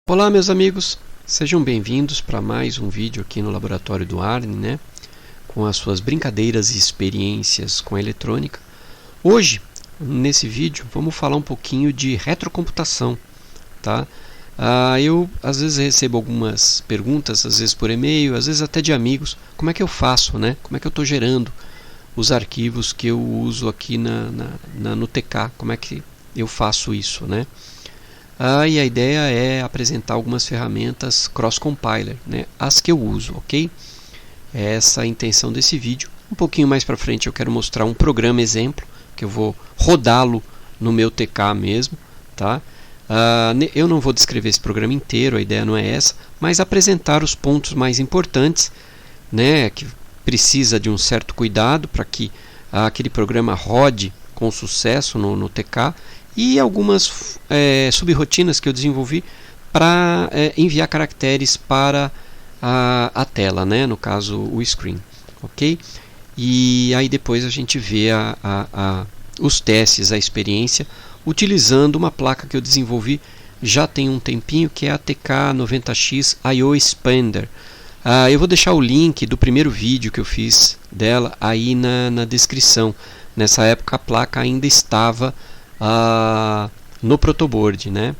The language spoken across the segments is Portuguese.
Olá meus amigos, sejam bem-vindos para mais um vídeo aqui no Laboratório do Arne, né? Com as suas brincadeiras e experiências com a eletrônica. Hoje, nesse vídeo, vamos falar um pouquinho de retrocomputação, tá? Eu às vezes recebo algumas perguntas, às vezes por e-mail, às vezes até de amigos, como é que eu faço, né? Como é que eu estou gerando os arquivos que eu uso aqui no TK, como é que eu faço isso, né? E a ideia é apresentar algumas ferramentas cross-compiler, né, as que eu uso, ok? Essa é a intenção desse vídeo. Um pouquinho mais para frente eu quero mostrar um programa exemplo, que eu vou rodá-lo no meu TK mesmo, tá? Eu não vou descrever esse programa inteiro, a ideia não é essa, mas apresentar os pontos mais importantes, né, que precisa de um certo cuidado para que aquele programa rode com sucesso no TK, e algumas subrotinas que eu desenvolvi para enviar caracteres para a tela, né? No caso o screen, ok? E aí depois a gente vê os testes, a experiência, utilizando uma placa que eu desenvolvi já tem um tempinho, que é a TK90X I/O Expander. Eu vou deixar o link do primeiro vídeo que eu fiz dela aí na descrição. Nessa época a placa ainda estava no protoboard, né?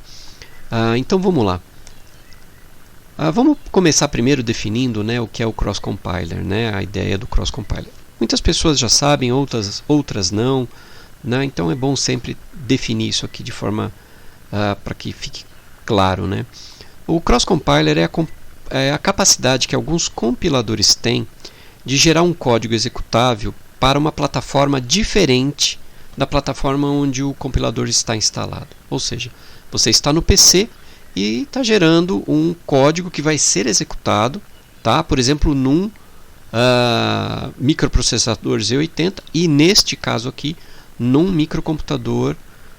Então vamos lá. Vamos começar primeiro definindo, né, o que é o cross compiler, né? A ideia do cross compiler. Muitas pessoas já sabem, outras não, né? Então é bom sempre definir isso aqui de forma para que fique claro, né? O cross compiler é a capacidade que alguns compiladores têm de gerar um código executável para uma plataforma diferente da plataforma onde o compilador está instalado. Ou seja, você está no PC e está gerando um código que vai ser executado, tá? Por exemplo, num microprocessador Z80 e, neste caso aqui, num microcomputador,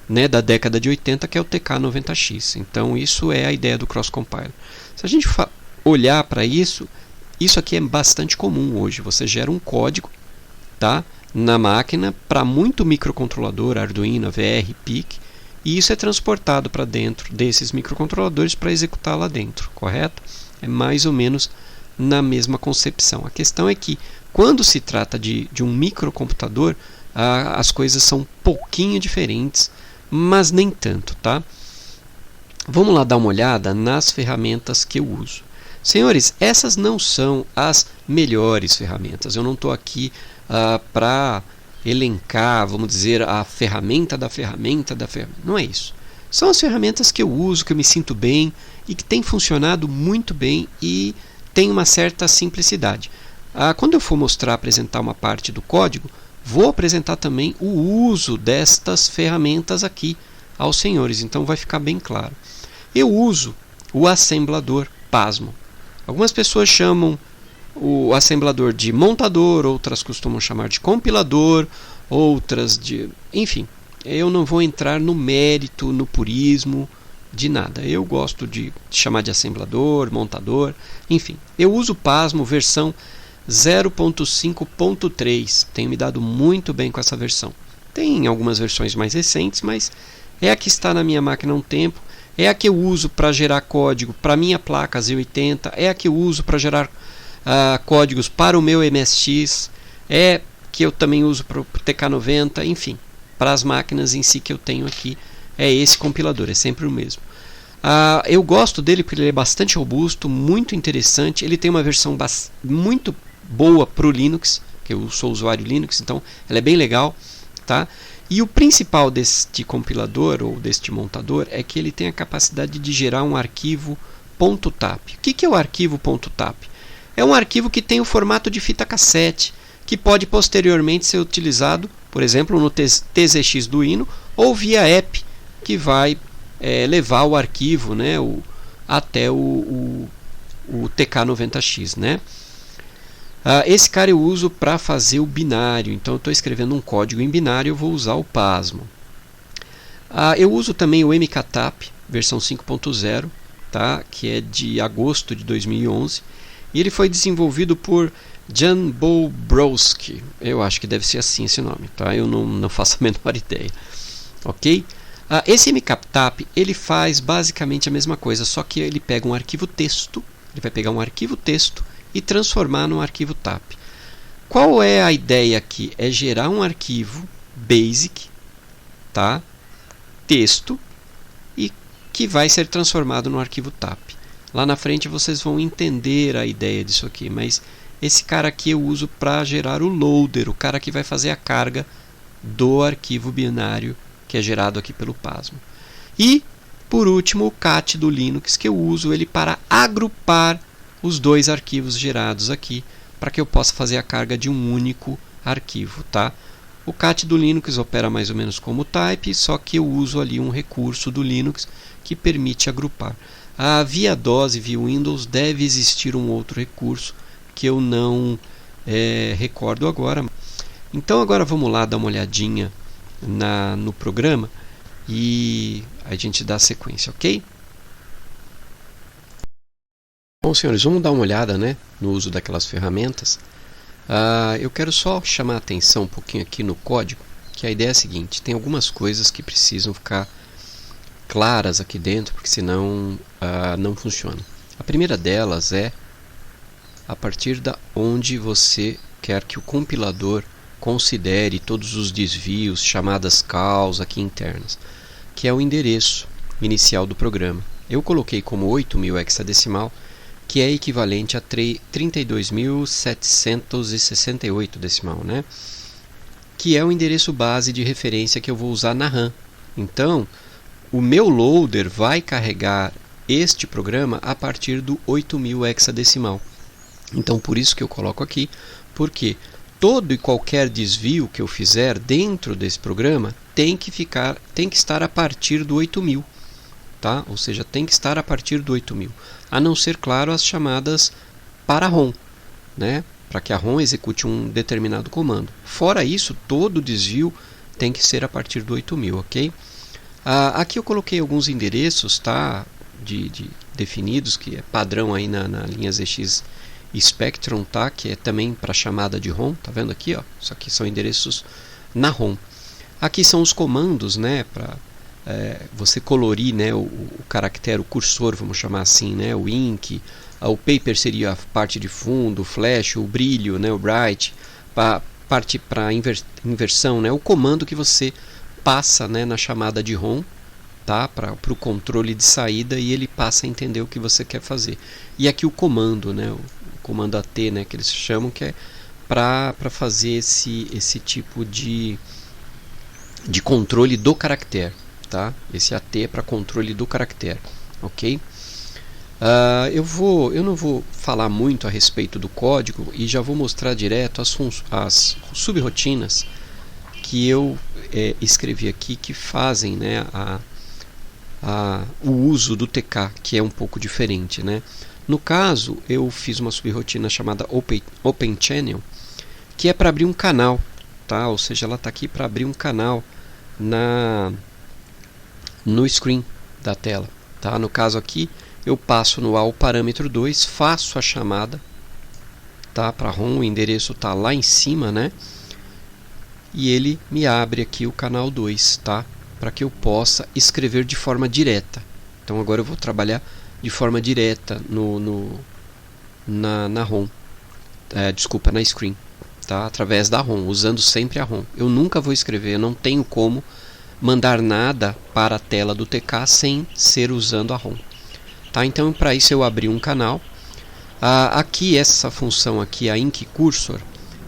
né, da década de 80, que é o TK90X. Então, isso é a ideia do cross-compiler. Se a gente olhar para isso aqui é bastante comum hoje. Você gera um código, tá, na máquina para muito microcontrolador, Arduino, AVR, PIC, e isso é transportado para dentro desses microcontroladores para executar lá dentro, correto? É mais ou menos na mesma concepção. A questão é que quando se trata de um microcomputador, as coisas são um pouquinho diferentes, mas nem tanto, tá? Vamos lá dar uma olhada nas ferramentas que eu uso. Senhores, essas não são as melhores ferramentas. Eu não estou aqui para elencar, vamos dizer, a ferramenta da ferramenta da ferramenta. Não é isso. São as ferramentas que eu uso, que eu me sinto bem e que têm funcionado muito bem e tem uma certa simplicidade. Quando eu for mostrar, apresentar uma parte do código, vou apresentar também o uso destas ferramentas aqui aos senhores. Então vai ficar bem claro. Eu uso o assemblador, pasmo. Algumas pessoas chamam o assemblador de montador, outras costumam chamar de compilador, outras de... Enfim, eu não vou entrar no mérito, no purismo de nada. Eu gosto de chamar de assemblador, montador, enfim. Eu uso o Pasmo versão 0.5.3. Tenho me dado muito bem com essa versão. Tem algumas versões mais recentes, mas é a que está na minha máquina há um tempo. É a que eu uso para gerar código para minha placa Z80. É a que eu uso para gerar códigos para o meu MSX, que eu também uso para o TK90, enfim, para as máquinas em si que eu tenho aqui, é esse compilador, é sempre o mesmo. Eu gosto dele porque ele é bastante robusto, muito interessante, ele tem uma versão muito boa para o Linux, que eu sou usuário Linux, então ela é bem legal, tá? E o principal deste compilador, ou deste montador, é que ele tem a capacidade de gerar um arquivo .tap. O que é o arquivo .tap? É um arquivo que tem o formato de fita cassete, que pode posteriormente ser utilizado, por exemplo, no TZX do Hino, ou via app, que vai levar o arquivo, né, até o TK90X. Né? Esse cara eu uso para fazer o binário, então eu estou escrevendo um código em binário, eu vou usar o Pasmo. Eu uso também o MKTAP, versão 5.0, tá, que é de agosto de 2011, e ele foi desenvolvido por Jan Bobrowski. Eu acho que deve ser assim esse nome, tá? Eu não faço a menor ideia. Ok? Esse mcaptap ele faz basicamente a mesma coisa, só que ele pega um arquivo texto, ele vai pegar um arquivo texto e transformar num arquivo tap. Qual é a ideia aqui? É gerar um arquivo basic, tá? Texto, e que vai ser transformado no arquivo tap. Lá na frente vocês vão entender a ideia disso aqui, mas esse cara aqui eu uso para gerar o loader, o cara que vai fazer a carga do arquivo binário que é gerado aqui pelo Pasmo. E, por último, o cat do Linux, que eu uso ele para agrupar os dois arquivos gerados aqui, para que eu possa fazer a carga de um único arquivo, tá? O cat do Linux opera mais ou menos como o type, só que eu uso ali um recurso do Linux que permite agrupar. Via DOS e via Windows deve existir um outro recurso que eu não recordo agora. Então agora vamos lá dar uma olhadinha no programa e a gente dá sequência, ok? Bom, senhores, vamos dar uma olhada, né, no uso daquelas ferramentas. Eu quero só chamar a atenção um pouquinho aqui no código, que a ideia é a seguinte: tem algumas coisas que precisam ficar claras aqui dentro, porque senão não funciona. A primeira delas é a partir da onde você quer que o compilador considere todos os desvios, chamadas calls aqui internas, que é o endereço inicial do programa. Eu coloquei como 8.000 hexadecimal, que é equivalente a 32.768 decimal, né? Que é o endereço base de referência que eu vou usar na RAM. Então, o meu loader vai carregar este programa a partir do 8.000 hexadecimal. Então, por isso que eu coloco aqui, porque todo e qualquer desvio que eu fizer dentro desse programa tem que estar a partir do 8.000, tá? Ou seja, tem que estar a partir do 8.000, a não ser, claro, as chamadas para ROM, né? Para que a ROM execute um determinado comando. Fora isso, todo desvio tem que ser a partir do 8.000, ok? Aqui eu coloquei alguns endereços, tá? Definidos, que é padrão aí na linha ZX Spectrum, tá? Que é também para chamada de ROM, tá vendo aqui, ó? Isso aqui são endereços na ROM. Aqui são os comandos, né? Para você colorir, né? O caractere, o cursor, vamos chamar assim, né? O ink, o paper seria a parte de fundo, o flash, o brilho, né? O bright, parte para inversão, né? O comando que você passa, né? Na chamada de ROM, tá? Para o controle de saída, e ele passa a entender o que você quer fazer. E aqui o comando, né? Comando AT, né, que eles chamam, que é para fazer esse tipo de controle do caractere, tá? Esse AT é para controle do caractere, ok? Eu não vou falar muito a respeito do código e já vou mostrar direto as subrotinas que eu escrevi aqui, que fazem, né, o uso do TK, que é um pouco diferente, né? No caso, eu fiz uma subrotina chamada Open Channel, que é para abrir um canal, tá? Ou seja, ela está aqui para abrir um canal no screen da tela, tá? No caso aqui, eu passo no AL parâmetro 2, faço a chamada, tá? Para ROM, o endereço está lá em cima, né? E ele me abre aqui o canal 2, tá? Para que eu possa escrever de forma direta. Então agora eu vou trabalhar de forma direta na ROM, desculpa, na screen, tá? Através da ROM, usando sempre a ROM. Eu nunca vou escrever, eu não tenho como mandar nada para a tela do TK sem ser usando a ROM, tá? Então, para isso eu abri um canal. Aqui, essa função aqui, a Ink Cursor,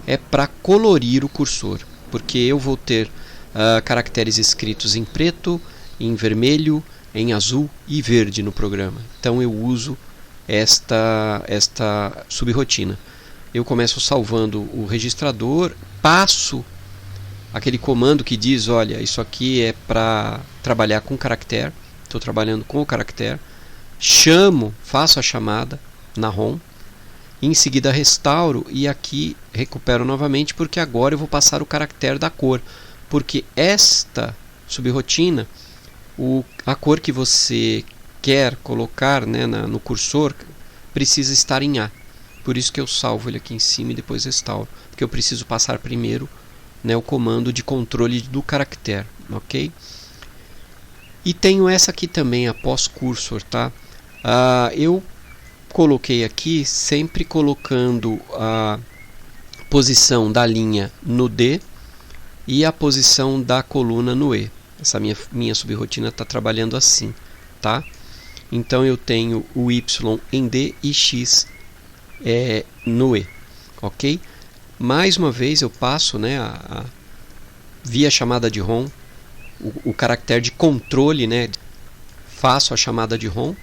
é para colorir o cursor, porque eu vou ter caracteres escritos em preto, em vermelho, em azul e verde no programa. Então eu uso esta subrotina. Eu começo salvando o registrador, passo aquele comando que diz, olha, isso aqui é para trabalhar com caractere, estou trabalhando com o caractere, faço a chamada na ROM, em seguida restauro e aqui recupero novamente, porque agora eu vou passar o caractere da cor, porque esta subrotina, a cor que você quer colocar, né, no cursor precisa estar em A. Por isso que eu salvo ele aqui em cima e depois restauro, porque eu preciso passar primeiro, né, o comando de controle do caractere, ok? E tenho essa aqui também, a pós-cursor, tá? Eu coloquei aqui sempre colocando a posição da linha no D e a posição da coluna no E. Essa minha subrotina está trabalhando assim, tá? Então eu tenho o Y em D e X no E, ok? Mais uma vez eu passo, né, via chamada de ROM, o caractere de controle, né, faço a chamada de ROM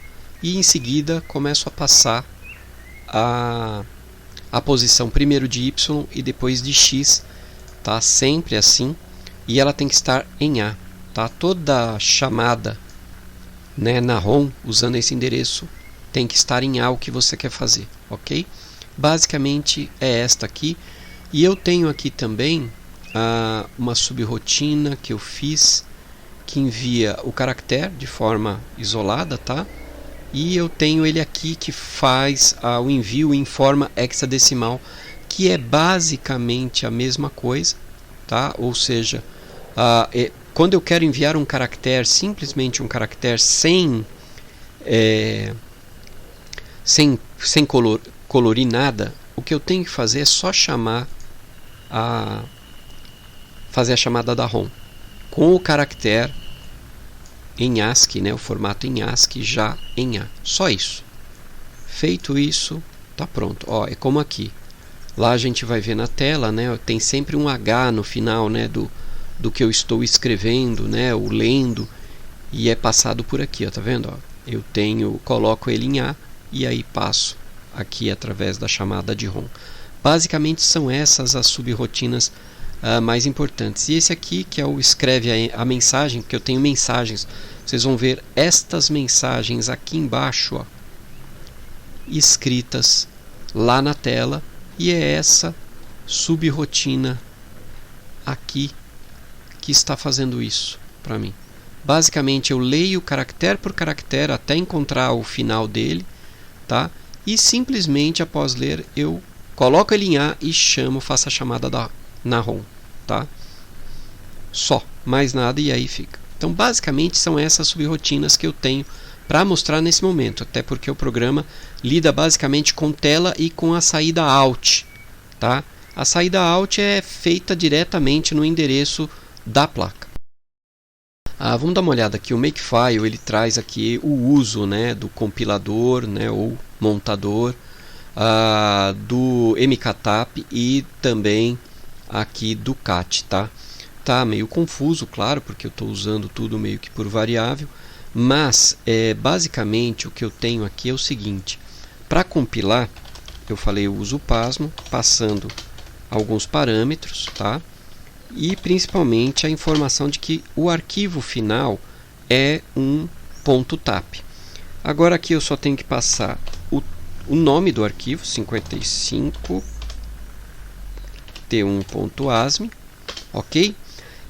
e em seguida começo a passar a posição primeiro de Y e depois de X, tá? Sempre assim, e ela tem que estar em A, tá? Toda chamada, né, na ROM usando esse endereço tem que estar em A o que você quer fazer, ok? Basicamente é esta aqui, e eu tenho aqui também uma subrotina que eu fiz que envia o caractere de forma isolada, tá? E eu tenho ele aqui que faz o envio em forma hexadecimal, que é basicamente a mesma coisa, tá? Ou seja, quando eu quero enviar um caractere, simplesmente um caractere sem colorir nada, o que eu tenho que fazer é só fazer a chamada da ROM com o caractere em ASCII, né, o formato em ASCII já em A. Só isso. Feito isso, tá pronto. Ó, é como aqui. Lá a gente vai ver na tela, né, tem sempre um H no final, né, do que eu estou escrevendo, né, ou lendo, e é passado por aqui, ó, tá vendo? Ó, eu coloco ele em A e aí passo aqui através da chamada de ROM. Basicamente são essas as subrotinas mais importantes. E esse aqui, que é o escreve a mensagem, que eu tenho mensagens. Vocês vão ver estas mensagens aqui embaixo, ó, escritas lá na tela. E é essa subrotina aqui que está fazendo isso para mim. Basicamente eu leio caractere por caractere até encontrar o final dele, tá? E simplesmente após ler eu coloco ele em A e faço a chamada na ROM, tá? Só, mais nada, e aí fica. Então basicamente são essas subrotinas que eu tenho para mostrar nesse momento, até porque o programa lida basicamente com tela e com a saída Alt, tá? A saída Alt é feita diretamente no endereço da placa. Vamos dar uma olhada aqui. O Makefile ele traz aqui o uso, né, do compilador, né, ou montador, do mktap e também aqui do cat, tá? Tá meio confuso, claro, porque eu estou usando tudo meio que por variável, mas basicamente o que eu tenho aqui é o seguinte: para compilar, eu falei, eu uso o Pasmo, passando alguns parâmetros, tá? E principalmente a informação de que o arquivo final é um .tap. Agora aqui eu só tenho que passar o nome do arquivo, 55 t1.asm, ok?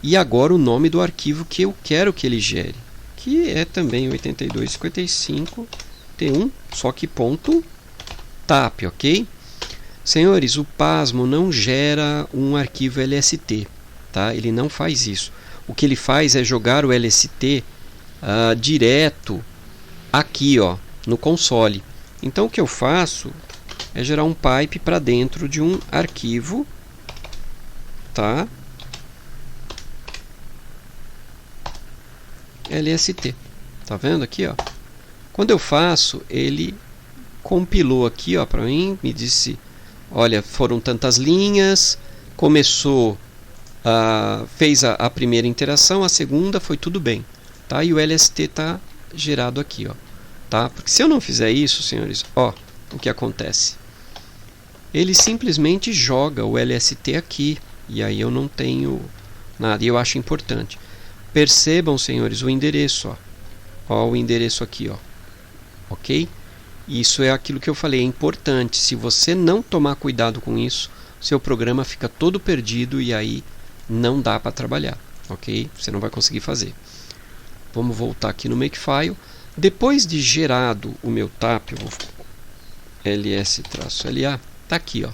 E agora o nome do arquivo que eu quero que ele gere, que é também 8255 t1, só que .tap, ok? Senhores, o Pasmo não gera um arquivo LST, tá? Ele não faz isso. O que ele faz é jogar o LST direto aqui, ó, no console. Então o que eu faço é gerar um pipe para dentro de um arquivo, tá? LST. Tá vendo aqui, ó? Quando eu faço, ele compilou aqui, ó, para mim, me disse, olha, foram tantas linhas, começou, fez a primeira interação, a segunda foi tudo bem, tá? E o LST está gerado aqui, ó, tá? Porque se eu não fizer isso, senhores, ó, o que acontece? Ele simplesmente joga o LST aqui, e aí eu não tenho nada, e eu acho importante. Percebam, senhores, o endereço, ó, o endereço aqui, ó, ok? Isso é aquilo que eu falei, é importante. Se você não tomar cuidado com isso, seu programa fica todo perdido e aí não dá para trabalhar, ok? Você não vai conseguir fazer. Vamos voltar aqui no Makefile. Depois de gerado o meu tap, eu vou ls-la, tá aqui, ó,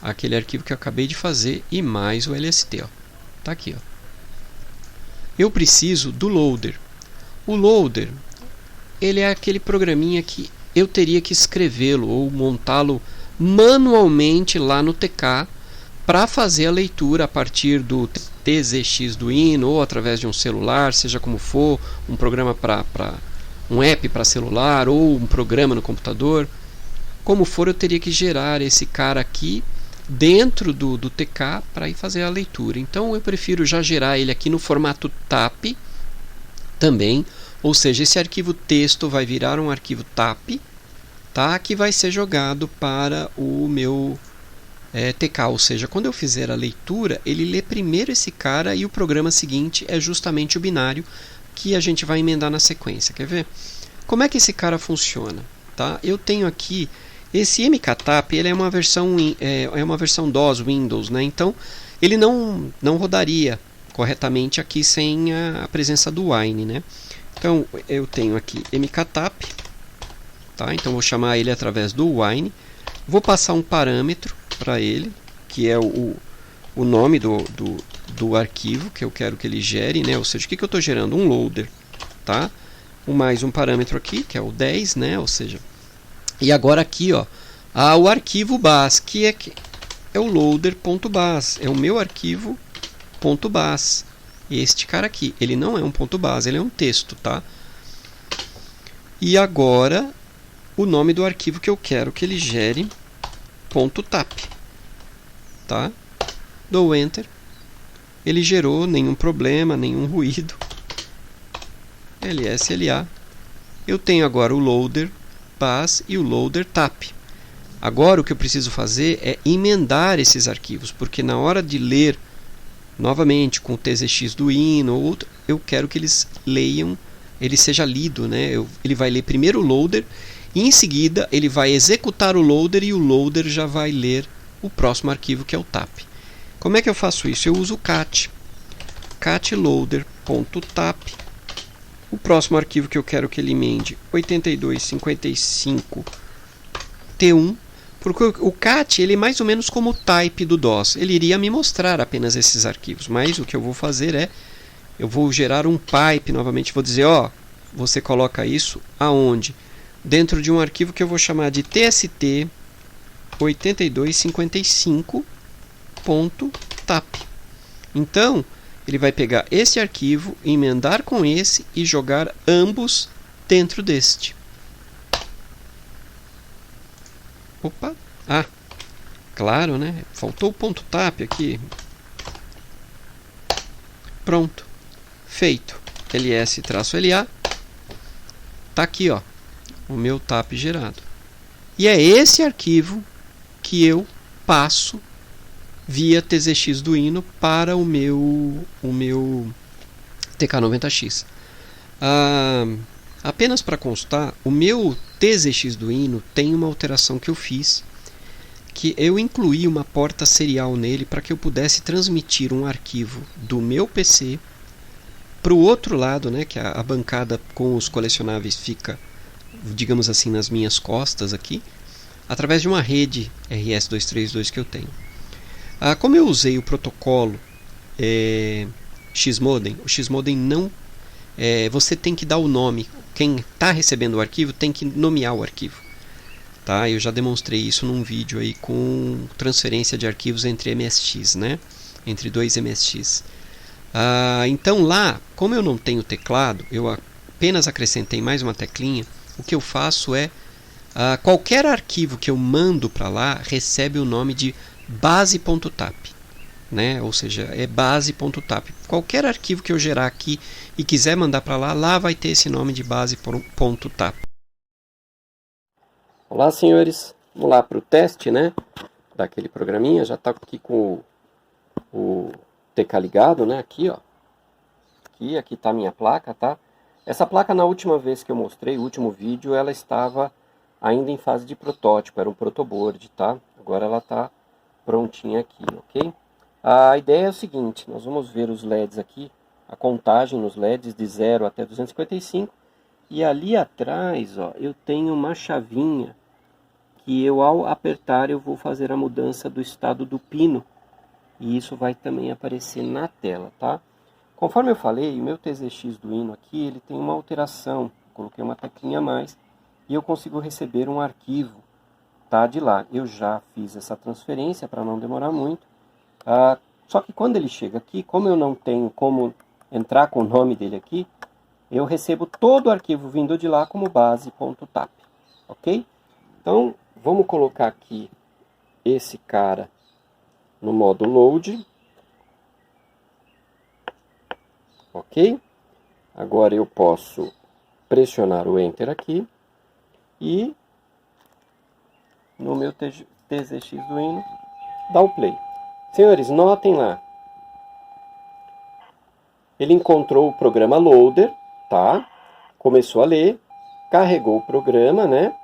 aquele arquivo que eu acabei de fazer e mais o LST, ó, tá aqui, ó. eu preciso do loader. O loader, ele é aquele programinha que eu teria que escrevê-lo ou montá-lo manualmente lá no TK para fazer a leitura a partir do TZX do Hino ou através de um celular, seja como for, um programa um app para celular ou um programa no computador. Como for, eu teria que gerar esse cara aqui dentro do TK para ir fazer a leitura. Então eu prefiro já gerar ele aqui no formato TAP também, ou seja, esse arquivo texto vai virar um arquivo TAP, tá? Que vai ser jogado para o meu TK, ou seja, quando eu fizer a leitura, ele lê primeiro esse cara e o programa seguinte é justamente o binário que a gente vai emendar na sequência. Quer ver? Como é que esse cara funciona? Tá? Eu tenho aqui esse mktap, ele é uma versão DOS Windows, né? Então ele não rodaria corretamente aqui sem a presença do Wine, né? Então eu tenho aqui mktap, tá? Então vou chamar ele através do Wine, vou passar um parâmetro para ele, que é o nome do arquivo que eu quero que ele gere, né? Ou seja, o que eu estou gerando? Um loader, tá? Mais um parâmetro aqui, que é o 10, né? Ou seja, e agora aqui, ó, o arquivo bas, que é o loader.bas, é o meu arquivo .bas. Este cara aqui, ele não é um .bas, ele é um texto, tá? E agora o nome do arquivo que eu quero que ele gere .tap, tá? Dou Enter. Ele gerou, nenhum problema, nenhum ruído. LSLA. Eu tenho agora o loader bas e o loader tap. Agora o que eu preciso fazer é emendar esses arquivos, porque na hora de ler novamente com o TZX do Hino ou outro, eu quero que eles leiam, ele seja lido, né? Ele vai ler primeiro o loader e em seguida ele vai executar o loader e o loader já vai ler o próximo arquivo, que é o tap. Como é que eu faço isso? Eu uso o cat loader.tap. O próximo arquivo que eu quero que ele emende 8255 T1, porque o cat ele é mais ou menos como o type do DOS. Ele iria me mostrar apenas esses arquivos, mas o que eu vou fazer é, eu vou gerar um pipe novamente, vou dizer, ó, você coloca isso aonde? Dentro de um arquivo que eu vou chamar de tst 8255.tap. Então, ele vai pegar esse arquivo, emendar com esse e jogar ambos dentro deste. Opa! Claro, né? Faltou o ponto .tap aqui. Pronto. Feito. ls-la. Tá aqui, ó, o meu tap gerado. E é esse arquivo que eu passo via TZX do Hino para o meu TK90X. Apenas para constar, o meu TZX do Hino tem uma alteração que eu fiz, que eu incluí uma porta serial nele para que eu pudesse transmitir um arquivo do meu PC para o outro lado, né, que a bancada com os colecionáveis fica, digamos assim, nas minhas costas aqui, através de uma rede RS-232 que eu tenho. Como eu usei o protocolo Xmodem, o Xmodem não... você tem que dar o nome. Quem está recebendo o arquivo tem que nomear o arquivo. Tá? Eu já demonstrei isso num vídeo aí com transferência de arquivos entre MSX, né? Entre dois MSX. Então lá, como eu não tenho teclado, eu apenas acrescentei mais uma teclinha. O que eu faço é, qualquer arquivo que eu mando para lá recebe o nome de base.tap, né? Ou seja, é base.tap. Qualquer arquivo que eu gerar aqui e quiser mandar para lá vai ter esse nome de base.tap. Olá, senhores. Vamos lá para o teste, né? Daquele programinha. Já está aqui com o TK ligado, né? Aqui, ó. Aqui está a minha placa, tá? Essa placa, na última vez que eu mostrei, o último vídeo, ela estava ainda em fase de protótipo, era um protoboard, tá? Agora ela está prontinha aqui, ok? A ideia é o seguinte, nós vamos ver os LEDs aqui, a contagem nos LEDs de 0 até 255, e ali atrás, ó, eu tenho uma chavinha que eu, ao apertar, eu vou fazer a mudança do estado do pino, e isso vai também aparecer na tela, tá? Conforme eu falei, o meu TZX do Hino aqui, ele tem uma alteração. Coloquei uma teclinha a mais e eu consigo receber um arquivo, tá, de lá. Eu já fiz essa transferência para não demorar muito. Só que quando ele chega aqui, como eu não tenho como entrar com o nome dele aqui, eu recebo todo o arquivo vindo de lá como base.tap, ok? Então, vamos colocar aqui esse cara no modo load, ok? Agora eu posso pressionar o Enter aqui e no meu TZX do Hino dar o play. Senhores, notem lá, ele encontrou o programa Loader, tá? Começou a ler, carregou o programa, né?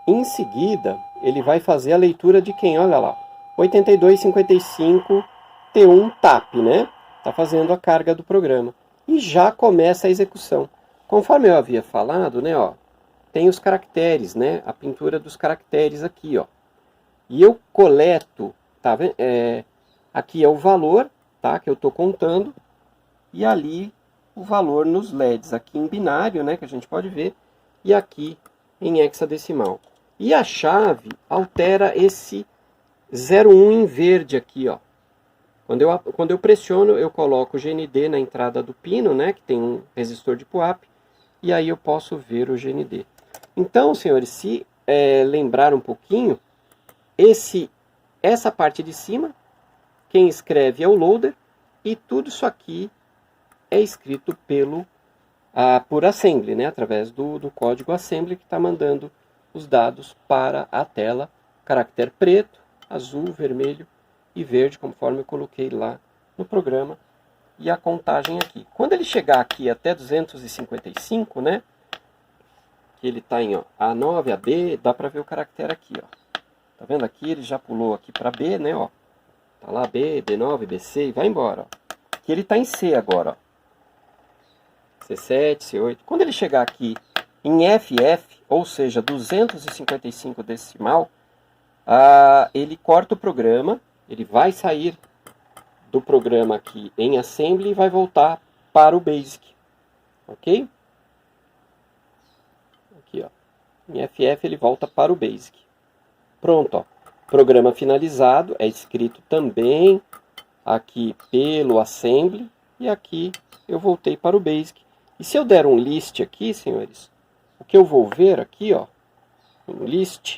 Em seguida, ele vai fazer a leitura de quem? Olha lá, 8255 T1 TAP, né? Está fazendo a carga do programa. E já começa a execução. Conforme eu havia falado, né? Ó, tem os caracteres, né? A pintura dos caracteres aqui, ó. E eu coleto, tá vendo? Aqui é o valor, tá? Que eu estou contando. E ali o valor nos LEDs. Aqui em binário, né? Que a gente pode ver. E aqui em hexadecimal. E a chave altera esse 01 em verde aqui, ó. Quando eu pressiono, eu coloco o GND na entrada do pino, né, que tem um resistor de PUAP, e aí eu posso ver o GND. Então, senhores, se lembrar um pouquinho, essa parte de cima, quem escreve é o loader, e tudo isso aqui é escrito por assembly, né, através do código assembly que está mandando os dados para a tela, caractere preto, azul, vermelho e verde, conforme eu coloquei lá no programa, e a contagem aqui. Quando ele chegar aqui até 255, né, que ele está em A9, AB, dá para ver o caractere aqui, ó. Tá vendo aqui? Ele já pulou aqui para B, né, ó. Tá lá B, B9, BC e vai embora, ó. Aqui ele está em C agora, ó. C7, C8. Quando ele chegar aqui em FF, ou seja, 255 decimal, ele corta o programa, ele vai sair do programa aqui em Assembly e vai voltar para o Basic, ok? Aqui, ó, em FF ele volta para o Basic. Pronto, ó, programa finalizado, é escrito também aqui pelo Assembly e aqui eu voltei para o Basic. E se eu der um list aqui, senhores, o que eu vou ver aqui, ó, no list...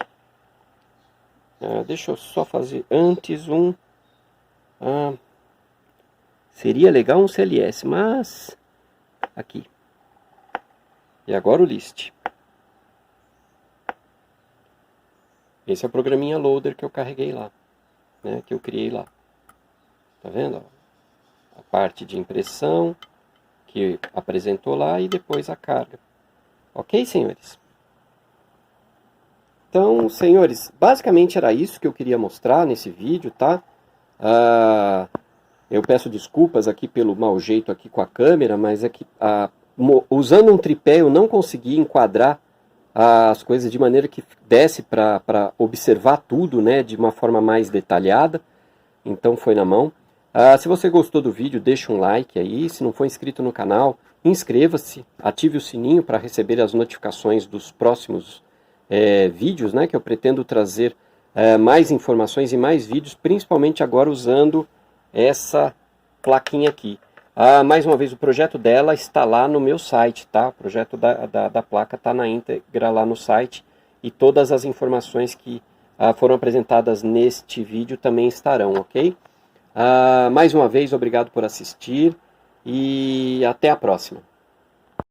deixa eu só fazer antes seria legal um CLS, mas aqui. E agora o list. Esse é o programinha loader que eu carreguei lá, né, que eu criei lá. Tá vendo? A parte de impressão que apresentou lá e depois a carga. Ok, senhores? Então, senhores, basicamente era isso que eu queria mostrar nesse vídeo, tá? Eu peço desculpas aqui pelo mau jeito aqui com a câmera, mas é que usando um tripé eu não consegui enquadrar as coisas de maneira que desse para observar tudo, né, de uma forma mais detalhada. Então foi na mão. Se você gostou do vídeo, deixa um like aí. Se não for inscrito no canal, inscreva-se, ative o sininho para receber as notificações dos próximos vídeos, né, que eu pretendo trazer mais informações e mais vídeos, principalmente agora usando essa plaquinha aqui. Mais uma vez, o projeto dela está lá no meu site, tá? O projeto da placa está na íntegra lá no site e todas as informações que foram apresentadas neste vídeo também estarão, ok? Mais uma vez, obrigado por assistir e até a próxima.